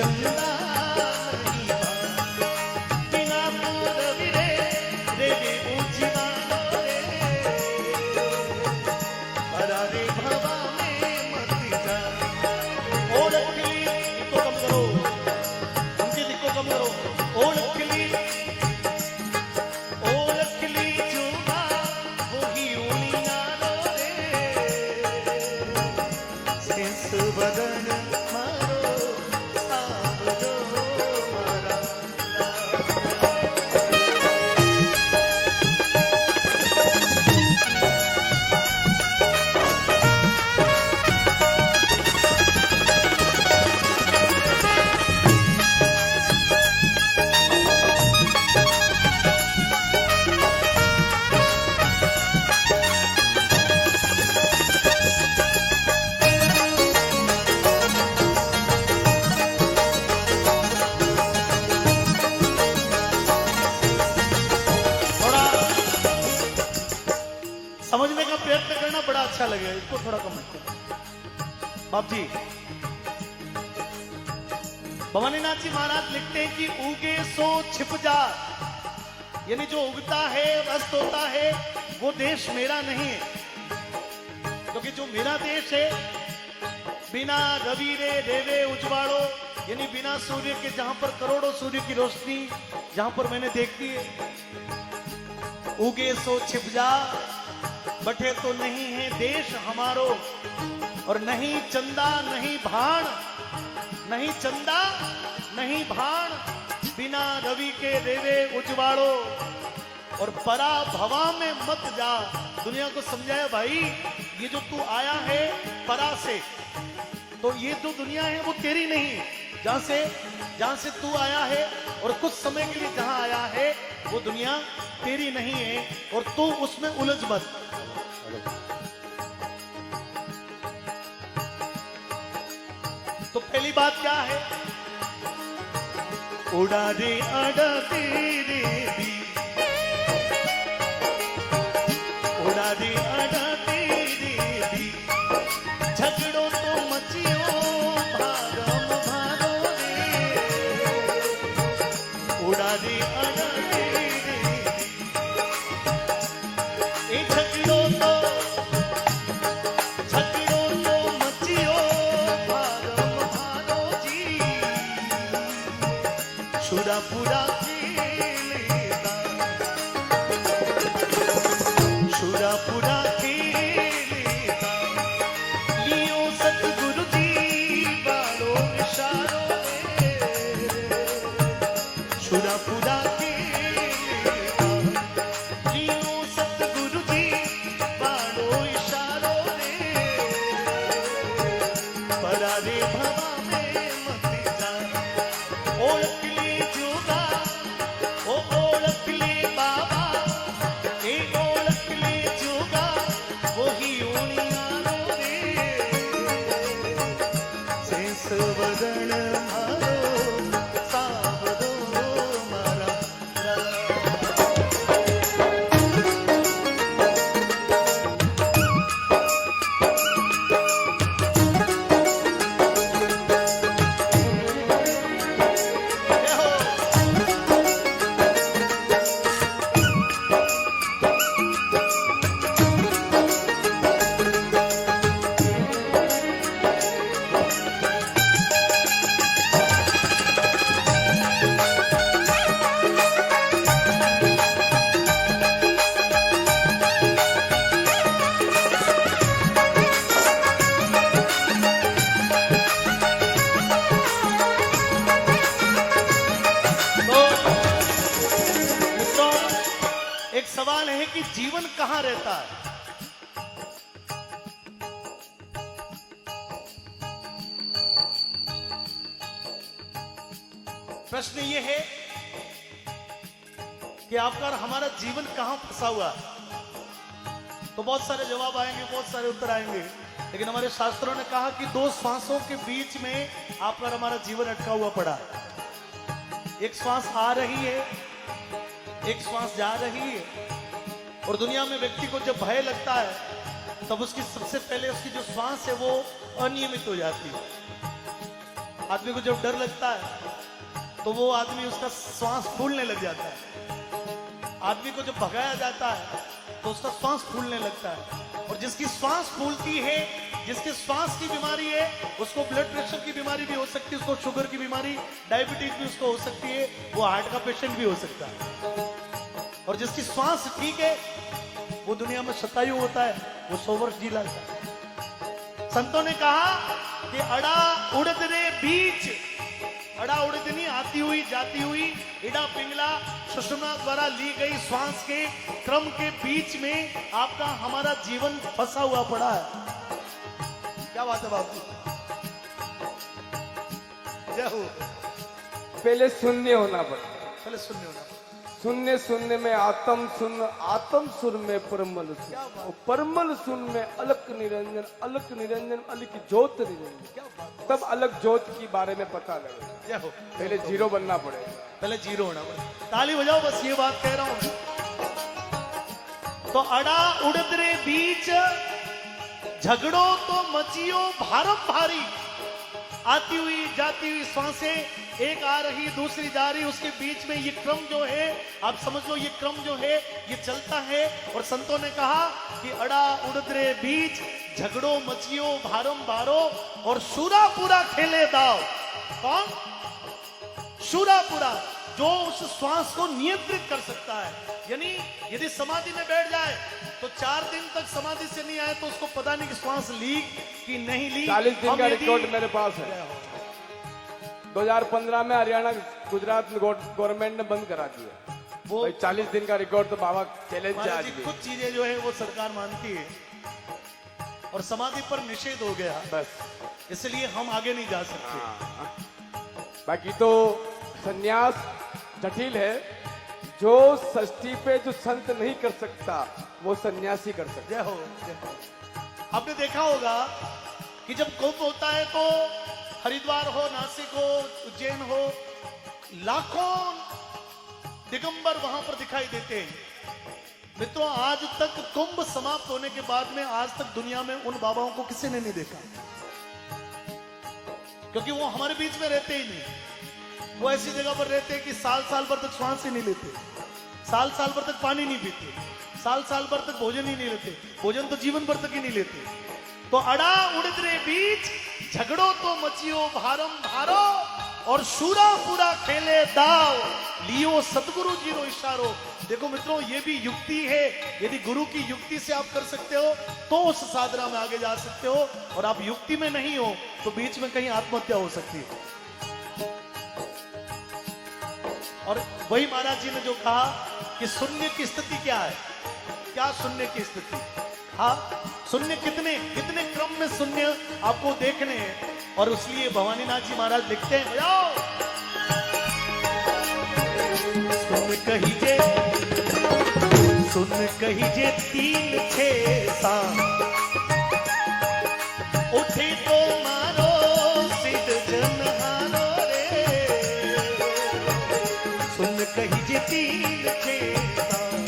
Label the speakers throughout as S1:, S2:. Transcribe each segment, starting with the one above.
S1: चंदा नहीं भान, बिना तू रवि रे देवी ऊंची मानो रे, परा रे भवा में मत जा। ओळखली इको कम करो, उनके इको कम करो। ओळखली ओळखली जुमा वही उनियानो रे, सेंस बदन मारो सावरो मारा। थोड़ा समझने का प्रयत्न करना बड़ा अच्छा लगेगा, इसको थोड़ा कमेंट करो। बाप जी भवानीनाथ जी महाराज लिखते हैं कि उगे सो छिप जा, यानी जो उगता है अस्त होता है वो देश मेरा नहीं है, क्योंकि जो मेरा देश है बिना रवि रे देवे उजवाड़ो, यानी बिना सूर्य के, जहां पर करोड़ों सूर्य की रोशनी जहां पर मैंने देखती है। उगे सो छिप जा, बटे तो नहीं है देश हमारो, और नहीं चंदा नहीं भाण, नहीं चंदा नहीं भाण, बिना रवि के देवे उजवाड़ो, और परा भवा में मत जा। दुनिया को समझाया भाई, ये जो तू आया है परा से, तो ये जो दुनिया है वो तेरी नहीं है, जहां से तू आया है और कुछ समय के लिए जहां आया है वो दुनिया तेरी नहीं है, और तू उसमें उलझ मत। तो पहली बात क्या है? उड़ा रे आड़ा तेरे दी, उड़ा रे आड़ा तेरे दी, झगड़ो तो मचियो भारम भारो रे, उड़ा रे आड़ा तेरे दी, ए झगड़ो तो मचियो भारम भारो जी, छुरा पूरा खेलेगा, छुरा पूरा खेलेगा, लियो सतगुरु जी बालो इशारो रे, छुरा पूरा खेलेगा, लियो सतगुरु जी बालो इशारो रे, परा रे भवा में मत जा। ओळखली जुगा ओ ओळखली बाबा, ए ओळखली जुगा वही उनियानो रे, सेंस वदन मारो सावरो मारा। एक सवाल है कि जीवन कहां रहता है? प्रश्न ये है कि आपका और हमारा जीवन कहां फंसा हुआ है? तो बहुत सारे जवाब आएंगे, बहुत सारे उत्तर आएंगे, लेकिन हमारे शास्त्रों ने कहा कि दो श्वासों के बीच में आपका और हमारा जीवन अटका हुआ पड़ा है। एक श्वास आ रही है, एक श्वास जा रही है, और दुनिया में व्यक्ति को जब भय लगता है तब उसकी सबसे पहले उसकी जो श्वास है वो अनियमित हो जाती है। आदमी को जब डर लगता है तो वो आदमी उसका श्वास फूलने लग जाता है। आदमी को जब भगाया जाता है तो उसका श्वास फूलने लगता है। और जिसकी श्वास फूलती है, जिसके श्वास की बीमारी है, उसको ब्लड प्रेशर की बीमारी भी हो सकती है, उसको शुगर की बीमारी, डायबिटीज भी उसको हो सकती है, वो हार्ट का पेशेंट भी हो सकता है। और जिसकी श्वास ठीक है वो दुनिया में शतायु होता है, वो 100 वर्ष जी लाता है। संतों ने कहा कि अड़ा उड़द रे बीच, अड़ा उड़दनी आती हुई जाती हुई इड़ा पिंगला सुषुम्ना द्वारा ली गई श्वास के क्रम के बीच में आपका हमारा जीवन फंसा हुआ पड़ा है। क्या बात है बाबू, जय हो।
S2: पहले शून्य होना पड़ता,
S1: पहले शून्य होना,
S2: शून्य शून्य में आत्म शून्य, आत्म सुर में परमल सुर, और परमल सुर में अलक निरंजन, अलक निरंजन अलक ज्योत निरंजन, तब अलग ज्योत की बारे में पता लगे।
S1: जय हो।
S2: पहले जीरो बनना पड़ेगा,
S1: पहले जीरो होना पड़ेगा। ताली बजाओ, बस ये बात कह रहा हूं। तो अड़ा उड़द रे बीच झगड़ो तो मचियो भारम भारी, आती हुई जाती हुई सांसें, एक आ रही दूसरी जा रही, उसके बीच में ये क्रम जो है, आप समझ लो ये क्रम जो है ये चलता है। और संतों ने कहा कि अड़ा उड़द रे बीच झगड़ो मचियो भारम भारो, और शूरापुरा खेले दाव। कौन? शूरापुरा, जो उस श्वास को नियंत्रित कर सकता है। यानी यदि समाधि में बैठ जाए तो 4 दिन तक समाधि से नहीं आए तो उसको पता नहीं कि श्वास ली कि नहीं ली।
S2: 40 दिन का रिकॉर्ड मेरे पास है। 2015 में हरियाणा गुजरात में गवर्नमेंट ने बंद करा दिया वो। 40 दिन का रिकॉर्ड तो बाबा चैलेंज है। आज भी
S1: कुछ चीजें जो है वो सरकार मानती है और समाधि पर निषेध हो गया,
S2: बस
S1: इसलिए हम आगे नहीं जा सकते।
S2: बाकी तो सन्यास जटिल है, जो षष्ठी पे जो संत नहीं कर सकता वो सन्यासी कर सकता।
S1: जय हो, जय हो। आपने देखा होगा कि जब कुंभ होता है तो हरिद्वार हो, नासिक हो, उज्जैन हो, लाखों दिगंबर वहां पर दिखाई देते हैं। मित्रों, आज तक कुंभ समाप्त होने के बाद में आज तक दुनिया में उन बाबाओं को किसी ने नहीं देखा, क्योंकि वो हमारे बीच में रहते ही नहीं। वो ऐसी जगह पर रहते हैं कि साल साल भर तक श्वास ही नहीं लेते, साल साल भर तक पानी नहीं पीते, साल साल भर तक भोजन ही नहीं लेते, भोजन तो जीवन भर तक ही नहीं लेते। तो अड़ा उड़द रे बीच झगड़ो तो मचियो भारम भारो, और शूरा पूरा खेले दाव, लियो सतगुरु जी रो इशारो। देखो मित्रों, ये भी युक्ति है। यदि गुरु की युक्ति से आप कर सकते हो तो उस साधना में आगे जा सकते हो, और आप युक्ति में नहीं हो तो बीच में कहीं आत्महत्या हो सकती है। और वही महाराज जी ने जो कहा कि शून्य की स्थिति क्या है, क्या शून्य की स्थिति। हाँ, शून्य कितने कितने क्रम में शून्य आपको देखने हैं, और इसलिए भवानीनाथ जी महाराज लिखते हैं, बजाओ। सुन कहीजे 3 6 7, उठे तो मारो सिद्ध जनहारो रे। सुन कहीजे 3 6 7,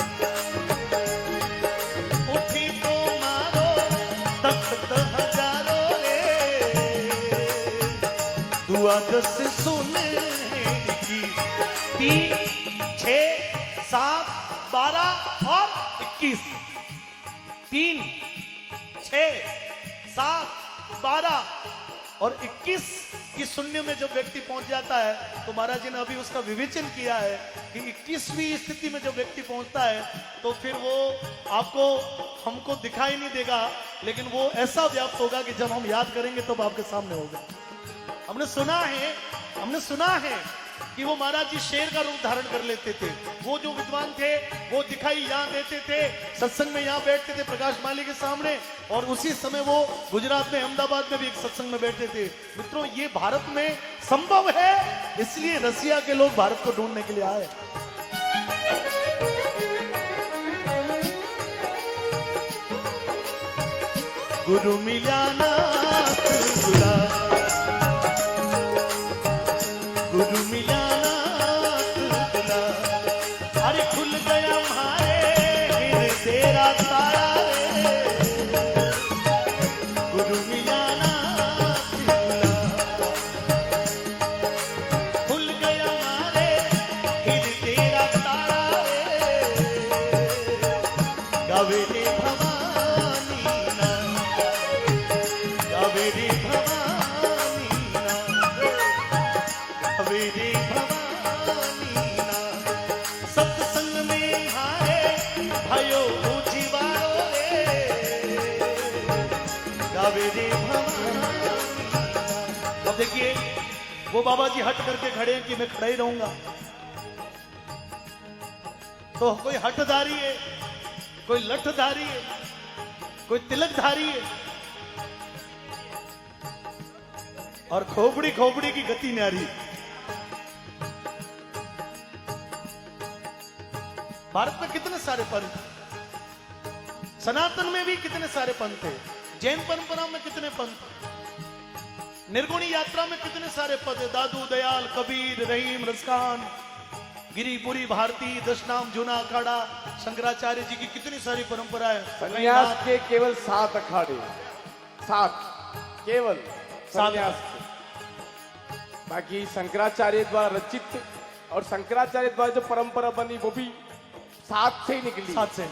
S1: उठे तो मारो तख्त हजारो रे। दुआ 10 सुन की 3 6 7 12 और 21। 3 6 7 12 और 21 की शून्य में जब व्यक्ति पहुंच जाता है तो महाराज जी ने अभी उसका विवेचन किया है कि 21वीं स्थिति में जब व्यक्ति पहुंचता है तो फिर वो आपको हमको दिखाई नहीं देगा, लेकिन वो ऐसा व्याप्त होगा कि जब हम याद करेंगे तब आपके सामने होगा। हमने सुना है कि वो महाराज जी शेर का रूप धारण कर लेते थे। वो जो विद्वान थे वो दिखाई यहाँ देते थे, सत्संग में यहाँ बैठते थे प्रकाश माली के सामने, और उसी समय वो गुजरात में अहमदाबाद में भी एक सत्संग में बैठते थे। मित्रों, ये भारत में संभव है, इसलिए रसिया के लोग भारत को ढूंढने के लिए आए। गुरु मिलाना गुरु मिलाना तुला, अरे खुल गया हमारे तेरा तारा रे। गुरु मिलाना तुला, अब देखिए वो बाबा जी हट करके खड़े हैं कि मैं खड़ा ही रहूंगा, तो कोई हटधारी है, कोई लठधारी है, कोई तिलकधारी है, और खोपड़ी खोपड़ी की गति न्यारी। भारत में कितने सारे पंथ, सनातन में भी कितने सारे पंथ है, जैन परंपरा में कितने पंथ, निर्गुणी यात्रा में कितने सारे पद है, दादू दयाल कबीर रहीम रसखान गिरिपुरी भारती दशनाम जूना अखाड़ा, शंकराचार्य जी की कितनी सारी परंपराएं।
S2: संन्यास के केवल 7 अखाड़े, 7 केवल संन्यास के। बाकी शंकराचार्य द्वारा रचित और शंकराचार्य द्वारा जो परंपरा बनी वो भी 7 से ही निकली,
S1: 7 से,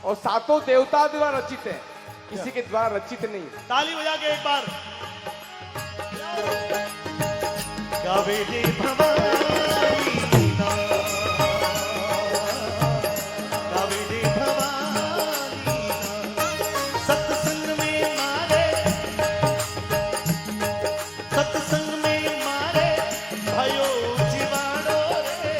S2: और 7 देवता द्वारा रचित है, किसी के द्वारा रचित नहीं।
S1: ताली बजा के एक बार गावे रे भवानी ना, गावे रे भवानी ना, सत्संग में मारे, सत्संग में मारे भयो जीवाणो रे,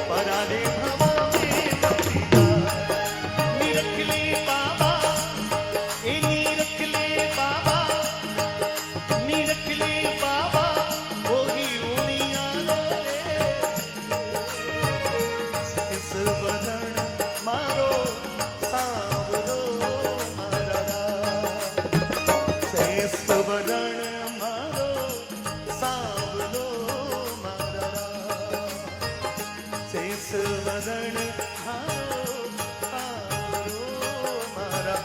S1: परारे भवानी मतीदा, निरखले बाबा, ए निरखले बाबा, निरखले बाबा, वही उनियालो रे, इस बदन मारो सांवरो मारा, इस बदन मारो सांवरो मारा, इस बदन मारो सांवरो मारा।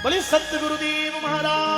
S1: बोले सतगुरुदेव महाराज